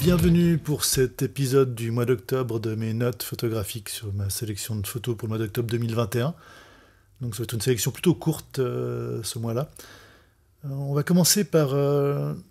Bienvenue pour cet épisode du mois d'octobre de mes notes photographiques sur ma sélection de photos pour le mois d'octobre 2021. Donc ça va être une sélection plutôt courte ce mois-là. On va commencer par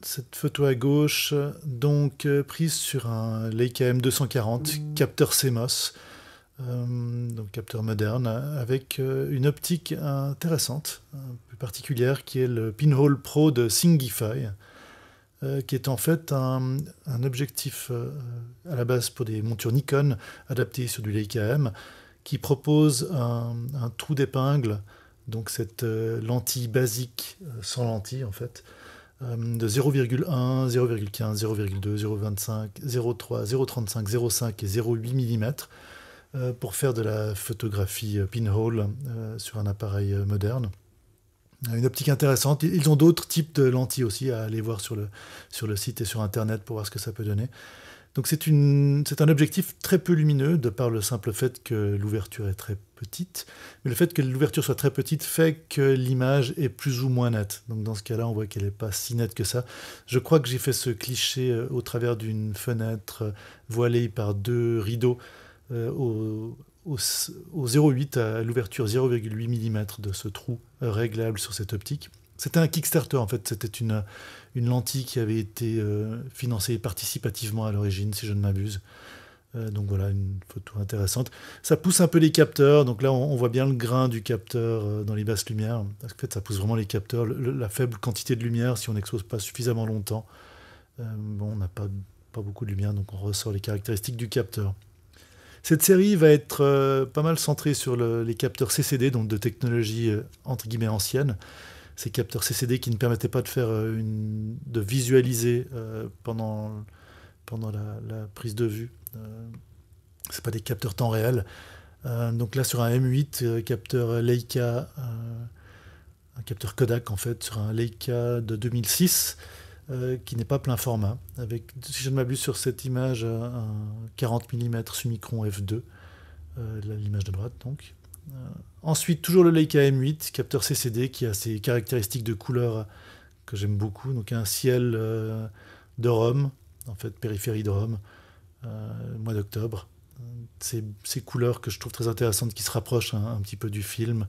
cette photo à gauche, donc prise sur un Leica M240, capteur CMOS, donc capteur moderne, avec une optique intéressante, un peu particulière, qui est le Pinhole Pro de Thingifiy, qui est en fait un objectif à la base pour des montures Nikon adapté sur du Leica M, qui propose un trou d'épingle, donc cette lentille basique sans lentille en fait, de 0,1, 0,15, 0,2, 0,25, 0,3, 0,35, 0,5 et 0,8 mm pour faire de la photographie pinhole sur un appareil moderne. Une optique intéressante. Ils ont d'autres types de lentilles aussi à aller voir sur le site et sur Internet pour voir ce que ça peut donner. Donc c'est un objectif très peu lumineux de par le simple fait que l'ouverture est très petite. Mais le fait que l'ouverture soit très petite fait que l'image est plus ou moins nette. Donc dans ce cas-là, on voit qu'elle n'est pas si nette que ça. Je crois que j'ai fait ce cliché au travers d'une fenêtre voilée par deux rideaux au 0,8 à l'ouverture 0,8 mm de ce trou réglable sur cette optique. C'était un Kickstarter en fait, c'était une lentille qui avait été financée participativement à l'origine, si je ne m'abuse. Donc voilà, une photo intéressante. Ça pousse un peu les capteurs, donc là on voit bien le grain du capteur dans les basses lumières. Parce qu'en fait ça pousse vraiment les capteurs, la faible quantité de lumière si on n'expose pas suffisamment longtemps. On n'a pas beaucoup de lumière, donc on ressort les caractéristiques du capteur. Cette série va être pas mal centrée sur les capteurs CCD, donc de technologie entre guillemets ancienne. Ces capteurs CCD qui ne permettaient pas de faire de visualiser pendant la prise de vue. C'est pas des capteurs temps réel. Donc là sur un M8, capteur Leica, un capteur Kodak en fait, sur un Leica de 2006. Qui n'est pas plein format, avec, si je ne m'abuse sur cette image, un 40 mm Summicron f2, l'image de droite donc. Ensuite, toujours le Leica M8, capteur CCD, qui a ses caractéristiques de couleur que j'aime beaucoup, donc un ciel de Rome, en fait périphérie de Rome, mois d'octobre. Ces couleurs que je trouve très intéressantes, qui se rapprochent un petit peu du film,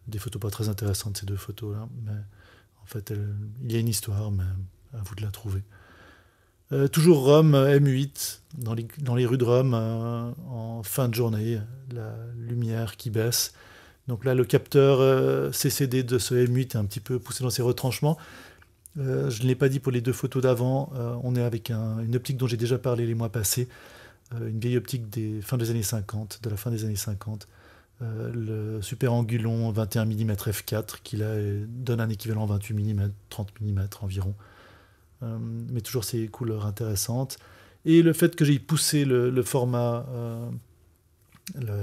des photos pas très intéressantes ces deux photos-là, mais en fait il y a une histoire, mais à vous de la trouver. Toujours Rome, M8, dans les rues de Rome, en fin de journée, la lumière qui baisse. Donc là, le capteur CCD de ce M8 est un petit peu poussé dans ses retranchements. Je ne l'ai pas dit pour les deux photos d'avant, on est avec une optique dont j'ai déjà parlé les mois passés, une vieille optique de la fin des années 50. Le Super Angulon 21 mm f4 qui là donne un équivalent 28 mm, 30 mm environ. Mais toujours ces couleurs intéressantes. Et le fait que j'ai poussé le format,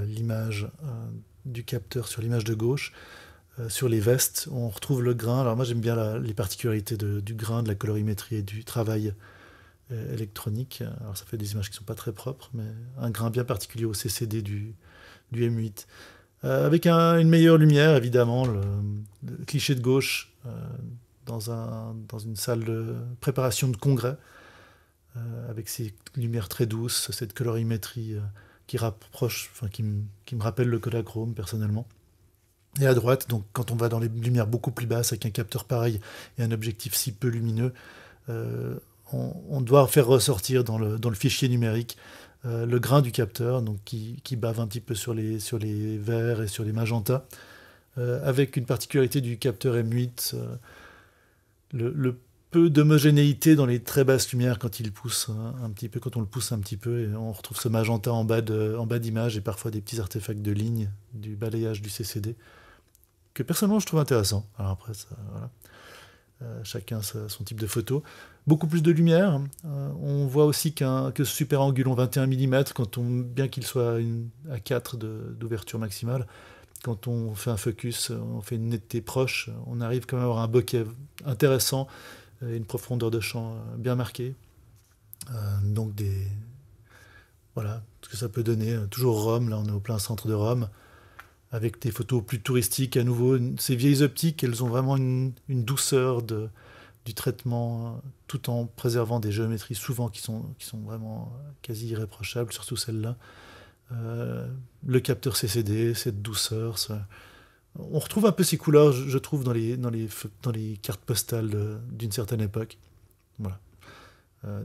l'image du capteur sur l'image de gauche, sur les vestes, on retrouve le grain. Alors moi j'aime bien les particularités du grain, de la colorimétrie et du travail électronique. Alors ça fait des images qui ne sont pas très propres, mais un grain bien particulier au CCD du M8. Avec une meilleure lumière, évidemment, le cliché de gauche, dans une salle de préparation de congrès, avec ces lumières très douces, cette colorimétrie qui me rappelle le Kodachrome personnellement. Et à droite, donc, quand on va dans les lumières beaucoup plus basses, avec un capteur pareil et un objectif si peu lumineux, on doit faire ressortir dans le fichier numérique le grain du capteur, donc qui bave un petit peu sur les verts et sur les magentas, avec une particularité du capteur M8, le peu d'homogénéité dans les très basses lumières quand il pousse un petit peu, quand on le pousse un petit peu, et on retrouve ce magenta en bas d'image et parfois des petits artefacts de ligne du balayage du CCD que personnellement je trouve intéressant. Alors après, ça, voilà. Chacun son type de photo. Beaucoup plus de lumière. On voit aussi que ce Super Angulon 21 mm, bien qu'il soit à 4 d'ouverture maximale, quand on fait un focus, on fait une netteté proche, on arrive quand même à avoir un bokeh intéressant et une profondeur de champ bien marquée. Donc voilà, ce que ça peut donner. Toujours Rome, là on est au plein centre de Rome, avec des photos plus touristiques à nouveau. Ces vieilles optiques, elles ont vraiment une douceur du traitement, tout en préservant des géométries souvent qui sont vraiment quasi irréprochables, surtout celle-là. Le capteur CCD, cette douceur. On retrouve un peu ces couleurs, je trouve, dans les cartes postales d'une certaine époque. Voilà.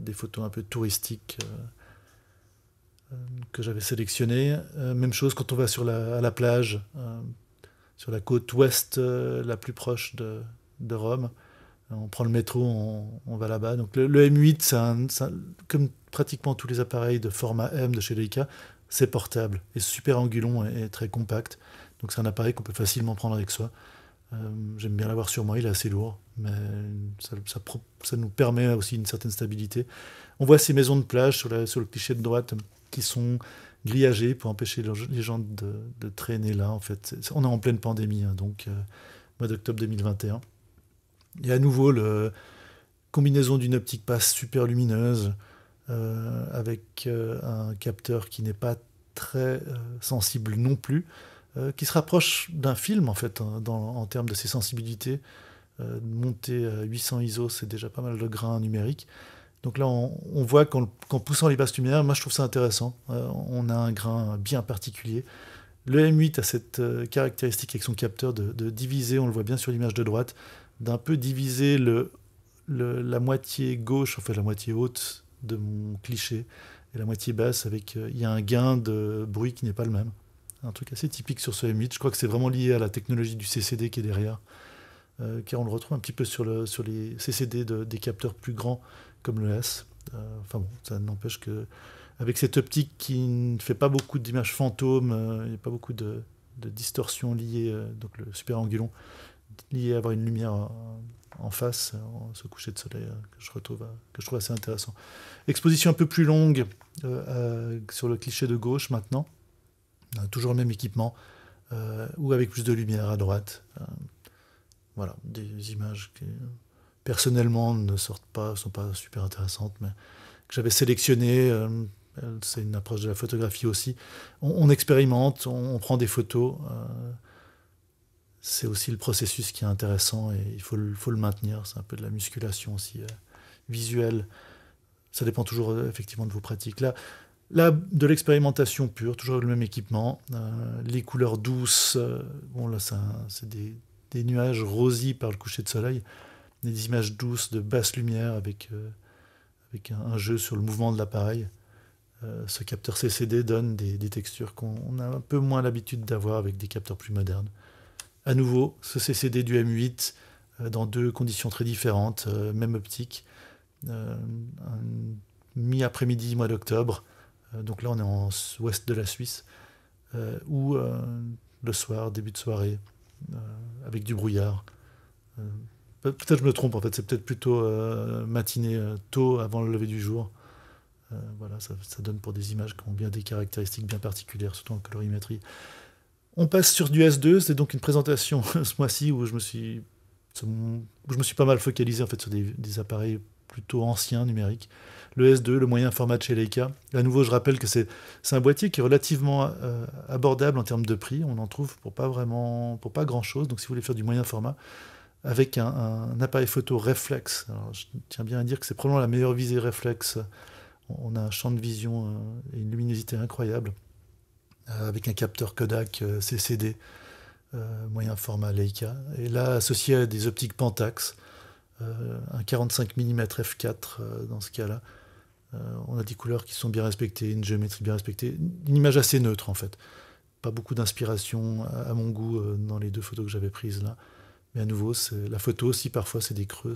Des photos un peu touristiques que j'avais sélectionnées. Même chose quand on va à la plage, sur la côte ouest la plus proche de Rome. On prend le métro, on va là-bas. Donc le M8, comme pratiquement tous les appareils de format M de chez Leica, c'est portable et super angulon et très compact. Donc c'est un appareil qu'on peut facilement prendre avec soi. J'aime bien l'avoir sur moi, il est assez lourd, mais ça nous permet aussi une certaine stabilité. On voit ces maisons de plage sur le cliché de droite qui sont grillagées pour empêcher les gens de traîner là. En fait, on est en pleine pandémie, hein, donc mois d'octobre 2021. Et à nouveau, la combinaison d'une optique passe super lumineuse avec un capteur qui n'est pas très sensible non plus, qui se rapproche d'un film en fait, hein, en termes de ses sensibilités. Monter à 800 ISO, c'est déjà pas mal de grains numériques. Donc là, on voit qu'en poussant les basses lumières, moi je trouve ça intéressant. On a un grain bien particulier. Le M8 a cette caractéristique avec son capteur de diviser, on le voit bien sur l'image de droite, d'un peu diviser la moitié gauche, en fait la moitié haute de mon cliché, et la moitié basse, il y a un gain de bruit qui n'est pas le même. Un truc assez typique sur ce M8. Je crois que c'est vraiment lié à la technologie du CCD qui est derrière, car on le retrouve un petit peu sur les CCD des capteurs plus grands, comme le S. Enfin bon, ça n'empêche que avec cette optique qui ne fait pas beaucoup d'images fantômes, il n'y a pas beaucoup de distorsion liée, donc le super angulon, lié à avoir une lumière en face, ce coucher de soleil que je trouve assez intéressant. Exposition un peu plus longue sur le cliché de gauche maintenant, toujours le même équipement, ou avec plus de lumière à droite. Voilà, des images qui personnellement ne sont pas super intéressantes, mais que j'avais sélectionnées. C'est une approche de la photographie aussi. On expérimente, on prend des photos. C'est aussi le processus qui est intéressant et il faut le maintenir. C'est un peu de la musculation aussi visuelle. Ça dépend toujours effectivement de vos pratiques. Là, de l'expérimentation pure, toujours le même équipement. Les couleurs douces, bon là c'est des nuages rosis par le coucher de soleil. Des images douces de basse lumière avec un jeu sur le mouvement de l'appareil. Ce capteur CCD donne des textures qu'on a un peu moins l'habitude d'avoir avec des capteurs plus modernes. À nouveau, ce CCD du M8 dans deux conditions très différentes, même optique. Mi-après-midi, mois d'octobre. Donc là, on est en ouest de la Suisse. Ou le soir, début de soirée, avec du brouillard. Peut-être je me trompe, en fait. C'est peut-être plutôt matinée, tôt avant le lever du jour. Voilà, ça donne pour des images qui ont bien des caractéristiques bien particulières, surtout en colorimétrie. On passe sur du S2, c'est donc une présentation ce mois-ci où je me suis pas mal focalisé en fait sur des appareils plutôt anciens numériques. Le S2, le moyen format de chez Leica. À nouveau, je rappelle que c'est un boîtier qui est relativement abordable en termes de prix. On en trouve pour pas grand-chose. Donc si vous voulez faire du moyen format, avec un appareil photo réflexe. Alors, je tiens bien à dire que c'est probablement la meilleure visée réflexe. On a un champ de vision et une luminosité incroyable. Avec un capteur Kodak CCD, moyen format Leica. Et là, associé à des optiques Pentax, un 45 mm f4 dans ce cas-là. On a des couleurs qui sont bien respectées, une géométrie bien respectée, une image assez neutre en fait. Pas beaucoup d'inspiration à mon goût dans les deux photos que j'avais prises là. Mais à nouveau, la photo aussi, parfois, c'est des creux,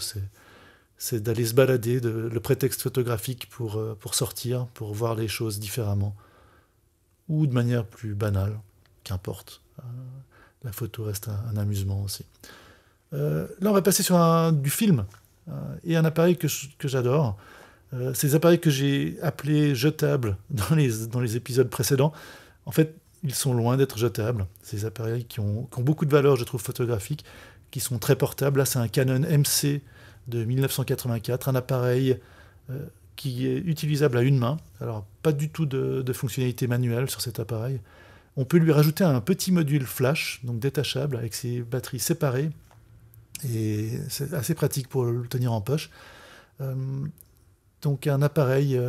c'est d'aller se balader, le prétexte photographique pour sortir, pour voir les choses différemment. Ou de manière plus banale, qu'importe. La photo reste un amusement aussi. Là, on va passer sur du film, et un appareil que j'adore. Ces appareils que j'ai appelés jetables dans les épisodes précédents, en fait, ils sont loin d'être jetables. Ces appareils qui ont beaucoup de valeur, je trouve, photographique, qui sont très portables. Là, c'est un Canon MC de 1984, un appareil qui est utilisable à une main. Alors, pas du tout de fonctionnalité manuelle sur cet appareil. On peut lui rajouter un petit module flash, donc détachable, avec ses batteries séparées, Et c'est assez pratique pour le tenir en poche. Donc un appareil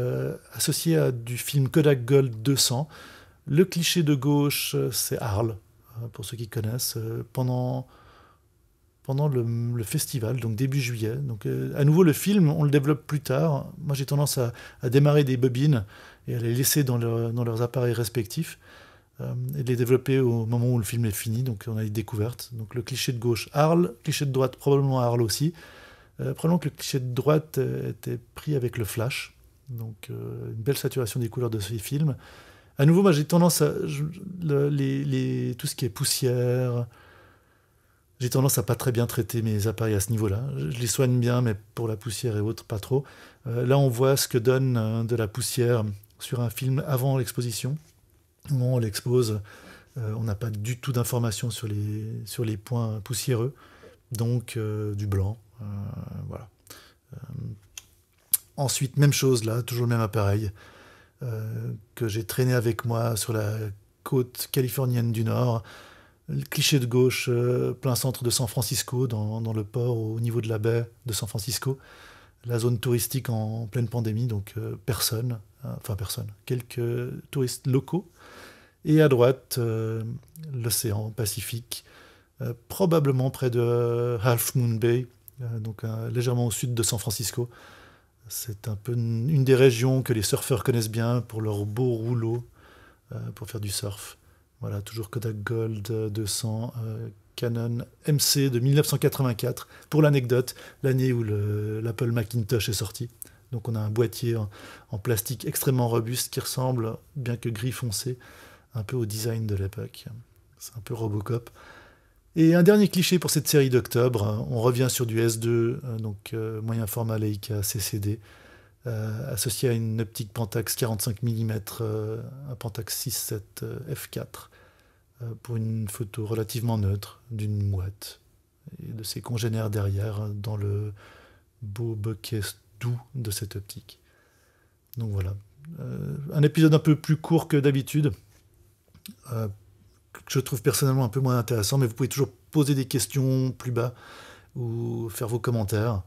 associé à du film Kodak Gold 200. Le cliché de gauche, c'est Arles, pour ceux qui connaissent, pendant le festival, donc début juillet. Donc à nouveau, le film, on le développe plus tard. Moi, j'ai tendance à démarrer des bobines et à les laisser dans leurs appareils respectifs et de les développer au moment où le film est fini. Donc on a les découvertes. Donc le cliché de gauche, Arles. Cliché de droite, probablement Arles aussi. Probablement que le cliché de droite était pris avec le flash. Donc une belle saturation des couleurs de ces films. À nouveau, moi j'ai tendance à... tout ce qui est poussière... J'ai tendance à pas très bien traiter mes appareils à ce niveau-là. Je les soigne bien, mais pour la poussière et autres, pas trop. Là, on voit ce que donne de la poussière sur un film avant l'exposition. Au moment où on l'expose, on n'a pas du tout d'informations sur les points poussiéreux. Donc, du blanc. Voilà. Ensuite, même chose là, toujours le même appareil que j'ai traîné avec moi sur la côte californienne du Nord. Le cliché de gauche, plein centre de San Francisco, dans le port au niveau de la baie de San Francisco. La zone touristique en pleine pandémie, donc personne, quelques touristes locaux. Et à droite, l'océan Pacifique, probablement près de Half Moon Bay, donc légèrement au sud de San Francisco. C'est un peu une des régions que les surfeurs connaissent bien pour leurs beaux rouleaux pour faire du surf. Voilà, toujours Kodak Gold 200, Canon MC de 1984. Pour l'anecdote, l'année où l'Apple Macintosh est sorti. Donc on a un boîtier en plastique extrêmement robuste qui ressemble, bien que gris foncé, un peu au design de l'époque. C'est un peu Robocop. Et un dernier cliché pour cette série d'octobre, on revient sur du S2, donc moyen format Leica CCD, associé à une optique Pentax 45 mm, un Pentax 6.7 f4, pour une photo relativement neutre d'une mouette et de ses congénères derrière dans le beau bokeh doux de cette optique. Donc voilà, un épisode un peu plus court que d'habitude, que je trouve personnellement un peu moins intéressant, mais vous pouvez toujours poser des questions plus bas ou faire vos commentaires.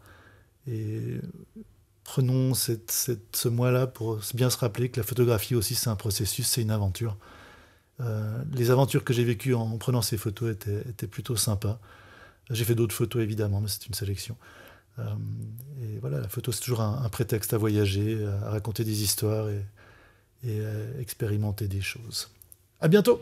Et prenons ce mois-là pour bien se rappeler que la photographie aussi c'est un processus, c'est une aventure. Les aventures que j'ai vécues en prenant ces photos étaient plutôt sympas. J'ai fait d'autres photos évidemment, mais c'est une sélection. Et voilà, la photo c'est toujours un prétexte à voyager, à raconter des histoires et à expérimenter des choses. À bientôt!